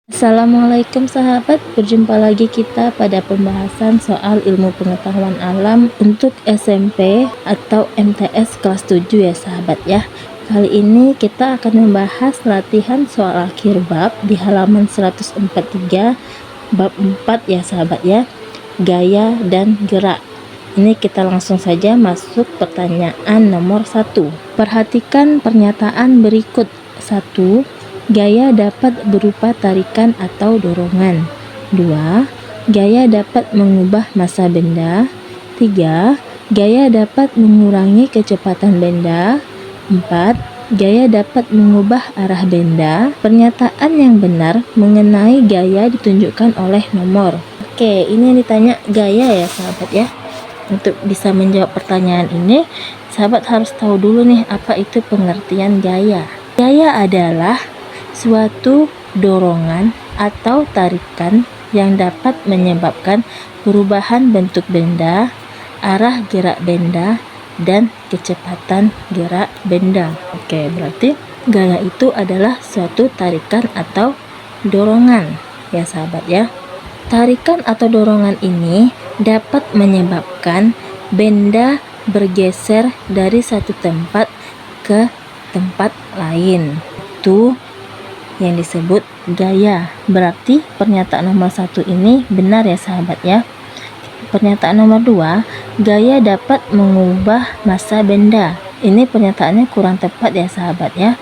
Assalamualaikum sahabat, berjumpa lagi kita pada pembahasan soal ilmu pengetahuan alam untuk SMP atau MTS kelas 7 ya sahabat ya. Kali ini kita akan membahas latihan soal akhir bab di halaman 143 bab 4 ya sahabat ya. Gaya dan gerak. Ini kita langsung saja masuk pertanyaan nomor 1. Perhatikan pernyataan berikut. 1. Gaya dapat berupa tarikan atau dorongan. 2. Gaya dapat mengubah massa benda. 3. Gaya dapat mengurangi kecepatan benda. 4. Gaya dapat mengubah arah benda. Pernyataan yang benar mengenai gaya ditunjukkan oleh nomor. Oke, ini yang ditanya gaya ya sahabat ya. Untuk bisa menjawab pertanyaan ini, sahabat harus tahu dulu nih apa itu pengertian gaya. Gaya adalah suatu dorongan atau tarikan yang dapat menyebabkan perubahan bentuk benda, arah gerak benda, dan kecepatan gerak benda. Oke, berarti gaya itu adalah suatu tarikan atau dorongan ya sahabat ya. Tarikan atau dorongan ini dapat menyebabkan benda bergeser dari satu tempat ke tempat lain. Itu yang disebut gaya. Berarti pernyataan nomor 1 ini benar ya sahabat ya. Pernyataan nomor 2, gaya dapat mengubah massa benda. Ini pernyataannya kurang tepat ya sahabat ya.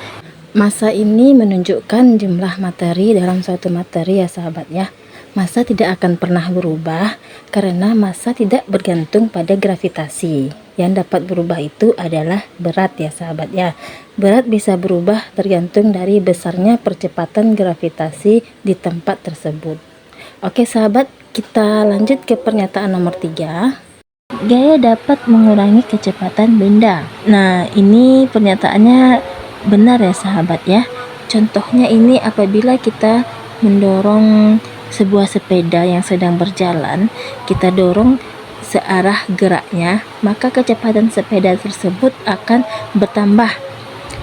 Massa ini menunjukkan jumlah materi dalam suatu materi ya sahabat ya. Massa tidak akan pernah berubah karena massa tidak bergantung pada gravitasi. Yang dapat berubah itu adalah berat ya sahabat ya. Berat bisa berubah tergantung dari besarnya percepatan gravitasi di tempat tersebut. Oke sahabat, kita lanjut ke pernyataan nomor 3. Gaya dapat mengurangi kecepatan benda. Nah, ini pernyataannya benar ya sahabat ya. Contohnya ini apabila kita mendorong sebuah sepeda yang sedang berjalan, kita dorong searah geraknya, maka kecepatan sepeda tersebut akan bertambah.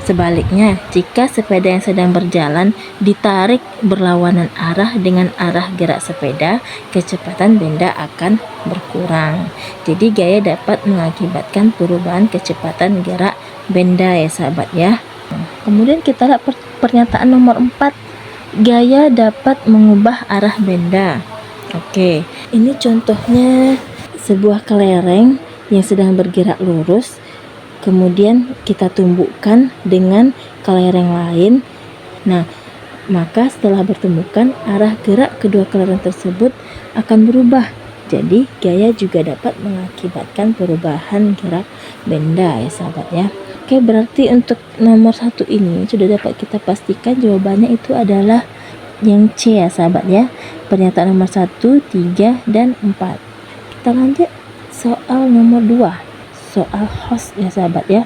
Sebaliknya, jika sepeda yang sedang berjalan ditarik berlawanan arah dengan arah gerak sepeda, kecepatan benda akan berkurang. Jadi gaya dapat mengakibatkan perubahan kecepatan gerak benda ya sahabat ya. Kemudian kita lihat pernyataan nomor 4. Gaya dapat mengubah arah benda. Oke, ini contohnya sebuah kelereng yang sedang bergerak lurus, kemudian kita tumbuhkan dengan kelereng lain. Nah, maka setelah bertumbukan, arah gerak kedua kelereng tersebut akan berubah. Jadi gaya juga dapat mengakibatkan perubahan gerak benda ya sahabat ya. Oke, berarti untuk nomor 1 ini sudah dapat kita pastikan jawabannya itu adalah yang C ya sahabat ya. Pernyataan nomor 1, 3, dan 4. Kita lanjut soal nomor 2, soal host ya sahabat ya.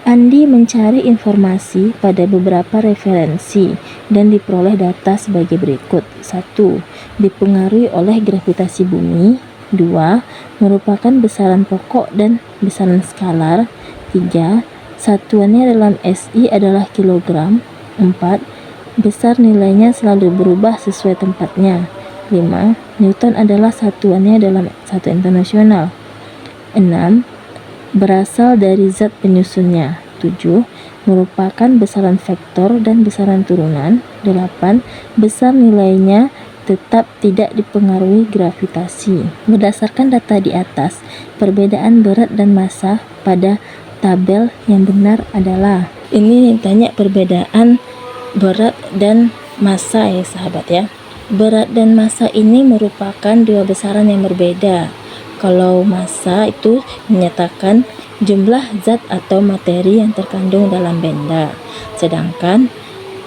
Andi mencari informasi pada beberapa referensi dan diperoleh data sebagai berikut. 1. Dipengaruhi oleh gravitasi bumi. 2. Merupakan besaran pokok dan besaran skalar. 3. Satuannya dalam SI adalah kilogram. 4. Besar nilainya selalu berubah sesuai tempatnya. 5. Newton adalah satuannya dalam satu internasional. 6. Berasal dari zat penyusunnya. 7. Merupakan besaran vektor dan besaran turunan. 8. Besar nilainya tetap tidak dipengaruhi gravitasi. Berdasarkan data di atas, perbedaan berat dan massa pada tabel yang benar adalah. Ini tanya perbedaan berat dan massa ya sahabat ya. Berat dan massa ini merupakan dua besaran yang berbeda. Kalau massa itu menyatakan jumlah zat atau materi yang terkandung dalam benda, sedangkan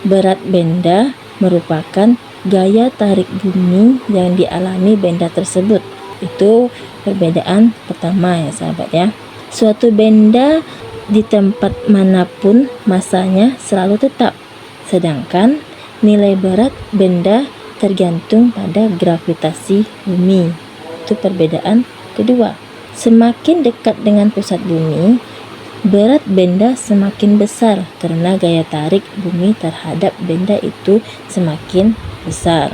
berat benda merupakan gaya tarik bumi yang dialami benda tersebut. Itu perbedaan pertama ya sahabat ya. Suatu benda di tempat manapun massanya selalu tetap, sedangkan nilai berat benda tergantung pada gravitasi bumi. Itu perbedaan kedua. Semakin dekat dengan pusat bumi, berat benda semakin besar karena gaya tarik bumi terhadap benda itu semakin besar.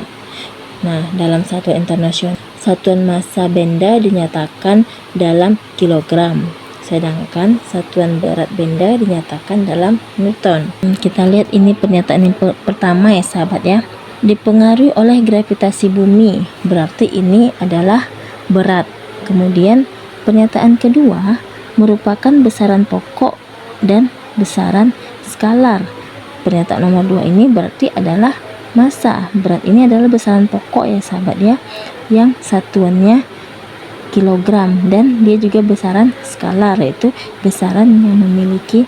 Nah, dalam satuan internasional, satuan massa benda dinyatakan dalam kilogram, sedangkan satuan berat benda dinyatakan dalam newton. Kita lihat ini pernyataan yang pertama ya sahabat ya. Dipengaruhi oleh gravitasi bumi, berarti ini adalah berat. Kemudian pernyataan kedua merupakan besaran pokok dan besaran skalar. Pernyataan nomor 2 ini berarti adalah massa. Berat ini adalah besaran pokok ya sahabat ya, yang satuannya kilogram, dan dia juga besaran skalar, yaitu besaran yang memiliki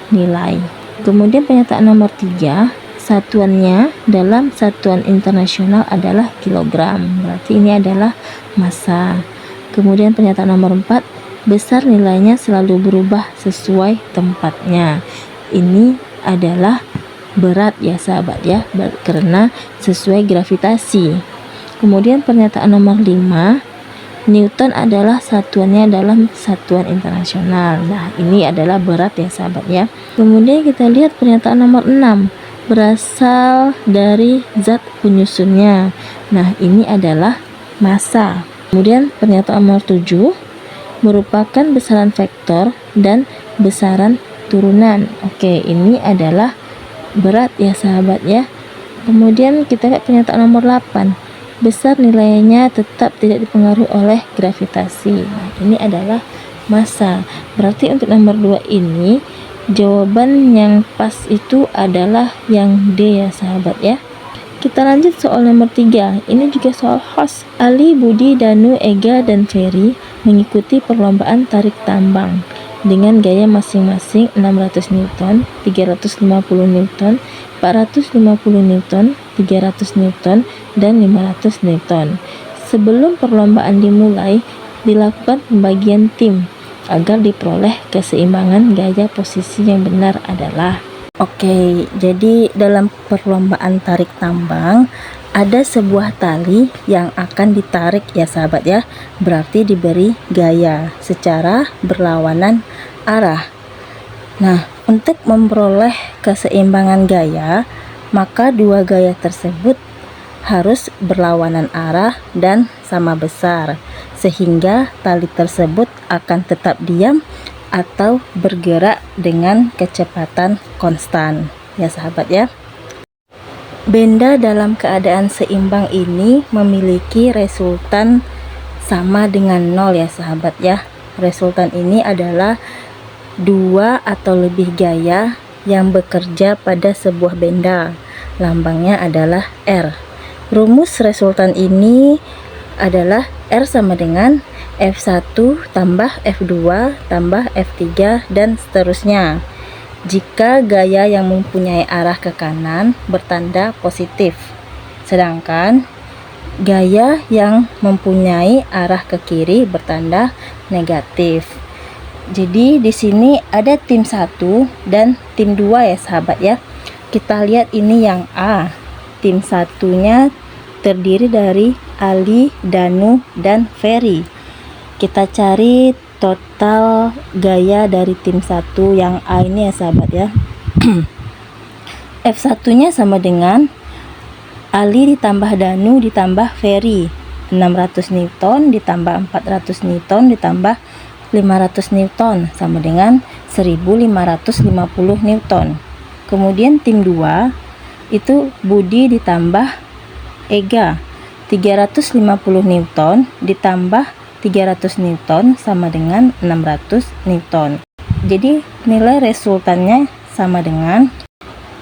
nilai. Kemudian pernyataan nomor 3, satuannya dalam satuan internasional adalah kilogram, berarti ini adalah massa. Kemudian pernyataan nomor 4, besar nilainya selalu berubah sesuai tempatnya. Ini adalah berat ya sahabat ya, karena sesuai gravitasi. Kemudian pernyataan nomor 5, Newton adalah satuannya dalam satuan internasional. Nah, ini adalah berat ya sahabat ya. Kemudian kita lihat pernyataan nomor 6, berasal dari zat penyusunnya. Nah, ini adalah massa. Kemudian pernyataan nomor 7, merupakan besaran vektor dan besaran turunan. Oke, ini adalah berat ya sahabat ya. Kemudian kita lihat pernyataan nomor 8, besar nilainya tetap tidak dipengaruhi oleh gravitasi. Nah, ini adalah massa. Berarti untuk nomor 2 ini jawaban yang pas itu adalah yang D ya sahabat ya. Kita lanjut soal nomor 3. Ini juga soal khas. Ali, Budi, Danu, Ega, dan Ferry mengikuti perlombaan tarik tambang dengan gaya masing-masing 600 Newton, 350 Newton, 450 Newton, 300 Newton, dan 500 Newton. Sebelum perlombaan dimulai, dilakukan pembagian tim agar diperoleh keseimbangan gaya. Posisi yang benar adalah Oke, jadi dalam perlombaan tarik tambang ada sebuah tali yang akan ditarik ya sahabat ya. Berarti diberi gaya secara berlawanan arah. Nah, untuk memperoleh keseimbangan gaya, maka dua gaya tersebut harus berlawanan arah dan sama besar, sehingga tali tersebut akan tetap diam atau bergerak dengan kecepatan konstan ya sahabat ya. Benda dalam keadaan seimbang ini memiliki resultan sama dengan 0 ya sahabat ya. Resultan ini adalah dua atau lebih gaya yang bekerja pada sebuah benda. Lambangnya adalah R. Rumus resultan ini adalah R sama dengan F1 tambah F2 tambah F3 dan seterusnya. Jika gaya yang mempunyai arah ke kanan bertanda positif, sedangkan gaya yang mempunyai arah ke kiri bertanda negatif. Jadi di sini ada tim 1 dan tim 2 ya sahabat ya. Kita lihat ini yang A. Tim satunya terdiri dari Ali, Danu, dan Ferry. Kita cari total gaya dari tim 1 yang A ini ya sahabat ya. F1 nya sama dengan Ali ditambah Danu ditambah Ferry, 600 Newton ditambah 400 Newton ditambah 500 Newton sama dengan 1550 Newton. Kemudian tim 2 itu Budi ditambah Ega, 350 Newton ditambah 300 Newton sama dengan 600 Newton. Jadi nilai resultannya sama dengan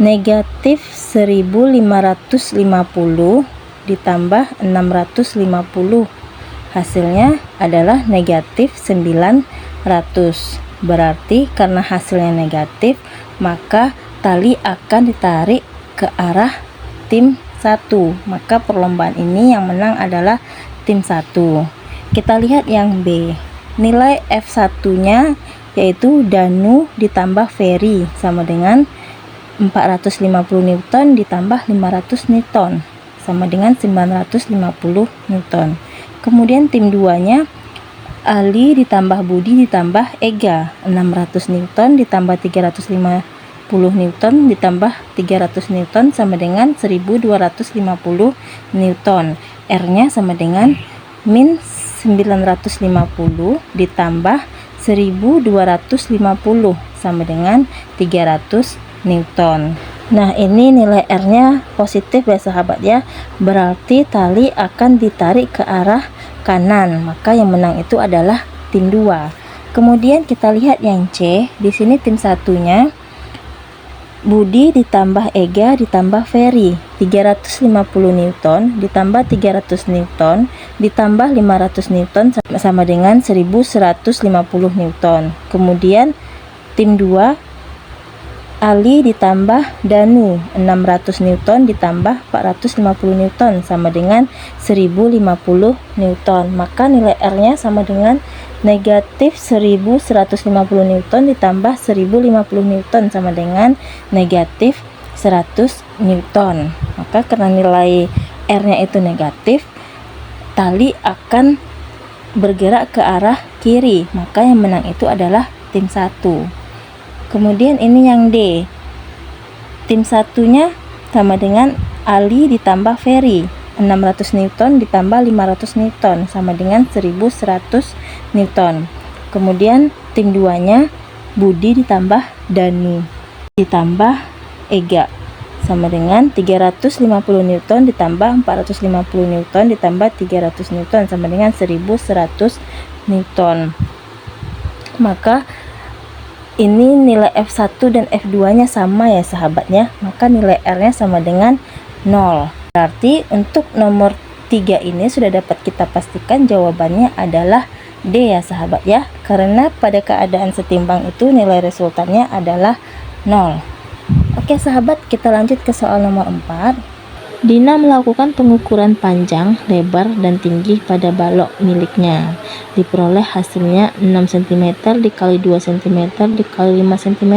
negatif 1550 ditambah 650. Hasilnya adalah negatif 900. Berarti karena hasilnya negatif, maka tali akan ditarik ke arah tim 1. Maka perlombaan ini yang menang adalah tim 1. Kita lihat yang B. Nilai F1 nya yaitu Danu ditambah Ferry sama dengan 450 Newton ditambah 500 Newton sama dengan 950 Newton. Kemudian tim 2 nya Ali ditambah Budi ditambah Ega, 600 Newton ditambah 350 Newton ditambah 300 Newton sama dengan 1250 Newton. R-nya sama dengan min 950 ditambah 1250 sama dengan 300 Newton. Nah, ini nilai R-nya positif ya sahabat ya. Berarti tali akan ditarik ke arah kanan, maka yang menang itu adalah tim 2. Kemudian kita lihat yang C. Di sini tim satunya Budi ditambah Ega ditambah Ferry, 350 Newton ditambah 300 Newton ditambah 500 Newton sama dengan 1150 Newton. Kemudian tim 2 Ali ditambah Danu, 600 Newton ditambah 450 Newton sama dengan 1050 Newton. Maka nilai R-nya sama dengan negatif 1150 Newton ditambah 1050 Newton sama dengan negatif 100 Newton. Maka karena nilai R-nya itu negatif, tali akan bergerak ke arah kiri, maka yang menang itu adalah tim 1. Kemudian ini yang D. Tim satunya sama dengan Ali ditambah Ferry, 600 Newton ditambah 500 Newton sama dengan 1100 Newton. Kemudian tim 2-nya Budi ditambah Danu ditambah Ega sama dengan 350 Newton ditambah 450 Newton ditambah 300 Newton sama dengan 1100 Newton. Maka ini nilai F1 dan F2 nya sama ya sahabatnya, maka nilai R nya sama dengan 0. Berarti untuk nomor 3 ini sudah dapat kita pastikan jawabannya adalah D ya sahabat ya, karena pada keadaan setimbang itu nilai resultannya adalah 0. Oke sahabat, kita lanjut ke soal nomor 4. Dina melakukan pengukuran panjang, lebar, dan tinggi pada balok miliknya. Diperoleh hasilnya 6 cm dikali 2 cm dikali 5 cm.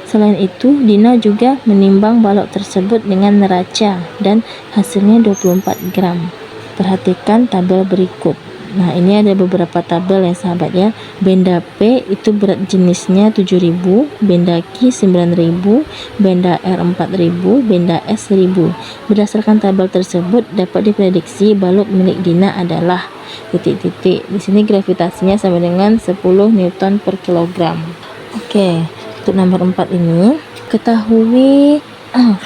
Selain itu, Dina juga menimbang balok tersebut dengan neraca dan hasilnya 24 gram. Perhatikan tabel berikut. Nah, ini ada beberapa tabel ya sahabat ya. Benda P itu berat jenisnya 7000, benda Q 9000, benda R 4000, benda S 1000. Berdasarkan tabel tersebut dapat diprediksi balok milik Dina adalah titik-titik. Di sini gravitasinya sama dengan 10 Newton per kilogram. Oke, untuk nomor 4 ini ketahui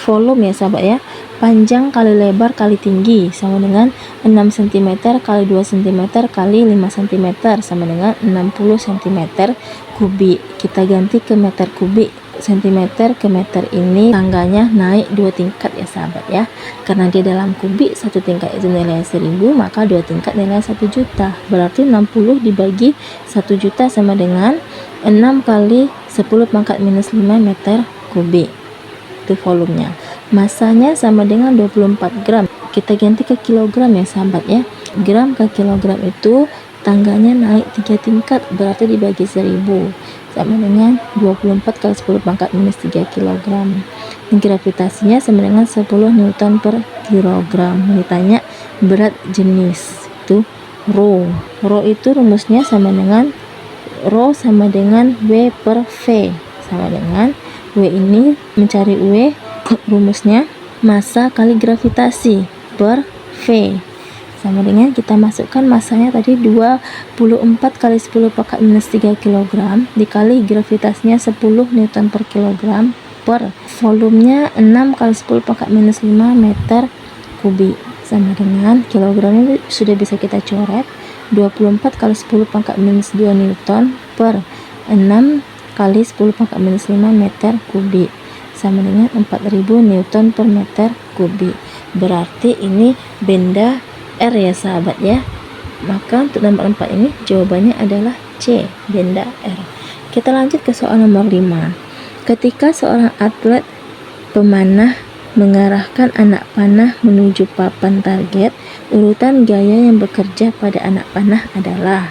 volume ya sahabat ya. Panjang kali lebar kali tinggi sama dengan 6 cm kali 2 cm kali 5 cm sama dengan 60 cm kubik. Kita ganti ke meter kubik. Cm ke meter ini tangganya naik 2 tingkat ya sahabat ya. Karena dia dalam kubik, 1 tingkat itu nilai 1000, maka 2 tingkat nilai 1 juta. Berarti 60 dibagi 1 juta sama dengan 6 kali 10 pangkat minus 5 meter kubik. Itu volumenya. Masanya sama dengan 24 gram. Kita ganti ke kilogram ya sahabat ya. Gram ke kilogram itu tangganya naik 3 tingkat, berarti dibagi 1000 sama dengan 24 kali 10 pangkat minus 3 kilogram. Gravitasinya sama dengan 10 Newton per kilogram. Ditanya berat jenis itu rho. Rho itu rumusnya sama dengan rho sama dengan W per V, sama dengan W ini mencari W, rumusnya massa kali gravitasi per V sama dengan kita masukkan massanya tadi 24 kali 10 pangkat minus 3 kg dikali gravitasinya 10 Newton per kilogram per volumenya 6 kali 10 pangkat minus 5 meter kubik sama dengan kilogramnya sudah bisa kita coret 24 kali 10 pangkat minus 2 Newton per 6 kali 10 pangkat minus 5 meter kubik sama dengan 4000 Newton per meter kubik. Berarti ini benda R ya sahabat ya. Maka untuk nomor 4 ini jawabannya adalah C, benda R. Kita lanjut ke soal nomor 5. Ketika seorang atlet pemanah mengarahkan anak panah menuju papan target, urutan gaya yang bekerja pada anak panah adalah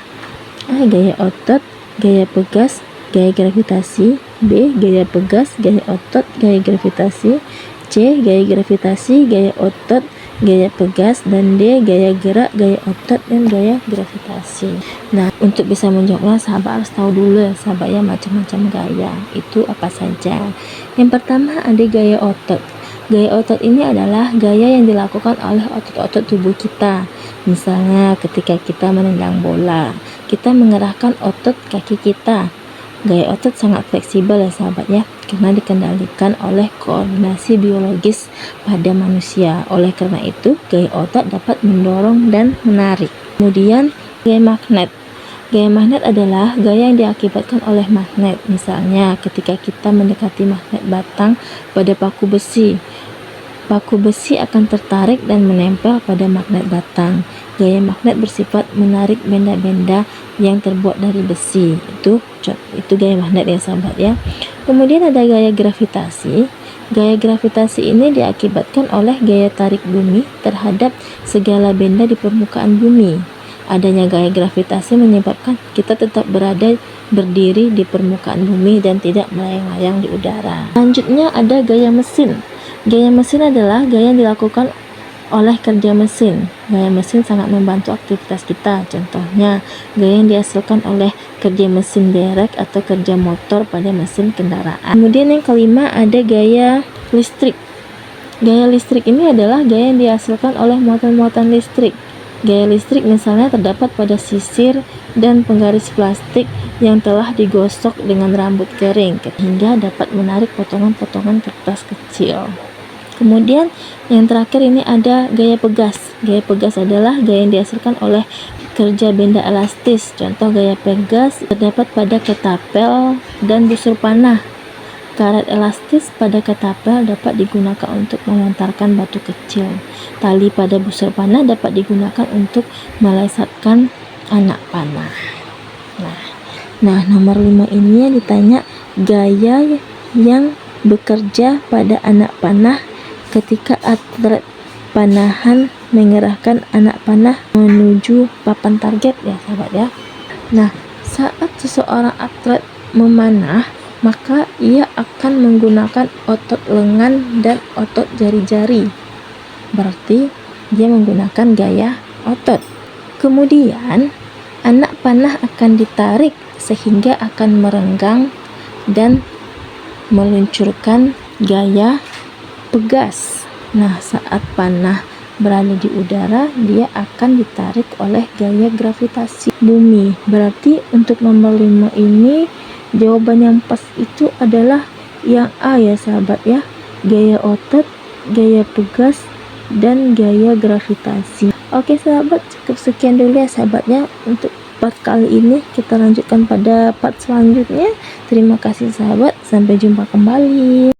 A. Gaya otot, gaya pegas, gaya gravitasi. B. Gaya pegas, gaya otot, gaya gravitasi. C. Gaya gravitasi, gaya otot, gaya pegas, dan D gaya gerak, gaya otot, dan gaya gravitasi. Nah, untuk bisa menjawabnya sahabat harus tahu dulu ya sahabat ya, macam-macam gaya itu apa saja. Yang pertama ada gaya otot. Gaya otot ini adalah gaya yang dilakukan oleh otot-otot tubuh kita. Misalnya ketika kita menendang bola, kita mengerahkan otot kaki kita. Gaya otot sangat fleksibel ya sahabat ya, karena dikendalikan oleh koordinasi biologis pada manusia. Oleh karena itu, gaya otot dapat mendorong dan menarik. Kemudian, gaya magnet. Gaya magnet adalah gaya yang diakibatkan oleh magnet. Misalnya, ketika kita mendekati magnet batang pada paku besi, paku besi akan tertarik dan menempel pada magnet batang. Gaya magnet bersifat menarik benda-benda yang terbuat dari besi. Itu gaya magnet ya sahabat ya. Kemudian ada gaya gravitasi. Gaya gravitasi ini diakibatkan oleh gaya tarik bumi terhadap segala benda di permukaan bumi. Adanya gaya gravitasi menyebabkan kita tetap berdiri di permukaan bumi dan tidak melayang-layang di udara. Selanjutnya ada gaya mesin. Gaya mesin adalah gaya yang dilakukan oleh kerja mesin. Gaya mesin sangat membantu aktivitas kita. Contohnya, gaya yang dihasilkan oleh kerja mesin derek atau kerja motor pada mesin kendaraan. Kemudian yang kelima ada gaya listrik. Gaya listrik ini adalah gaya yang dihasilkan oleh muatan-muatan listrik. Gaya listrik misalnya terdapat pada sisir dan penggaris plastik yang telah digosok dengan rambut kering hingga dapat menarik potongan-potongan kertas kecil. Kemudian yang terakhir ini ada gaya pegas. Gaya pegas adalah gaya yang dihasilkan oleh kerja benda elastis. Contoh gaya pegas terdapat pada ketapel dan busur panah. Karet elastis pada ketapel dapat digunakan untuk melontarkan batu kecil. Tali pada busur panah dapat digunakan untuk melesatkan anak panah. Nah, nomor 5 ini yang ditanya gaya yang bekerja pada anak panah ketika atlet panahan mengerahkan anak panah menuju papan target ya sahabat ya. Nah, saat seseorang atlet memanah, maka ia akan menggunakan otot lengan dan otot jari-jari. Berarti dia menggunakan gaya otot. Kemudian anak panah akan ditarik sehingga akan merenggang dan meluncurkan gaya pegas. Nah, saat panah berada di udara, dia akan ditarik oleh gaya gravitasi bumi. Berarti untuk nomor 5 ini jawaban yang pas itu adalah yang A ya sahabat ya. Gaya otot, gaya pegas, dan gaya gravitasi. Oke sahabat, cukup sekian dulu ya sahabatnya untuk part kali ini. Kita lanjutkan pada part selanjutnya. Terima kasih sahabat, sampai jumpa kembali.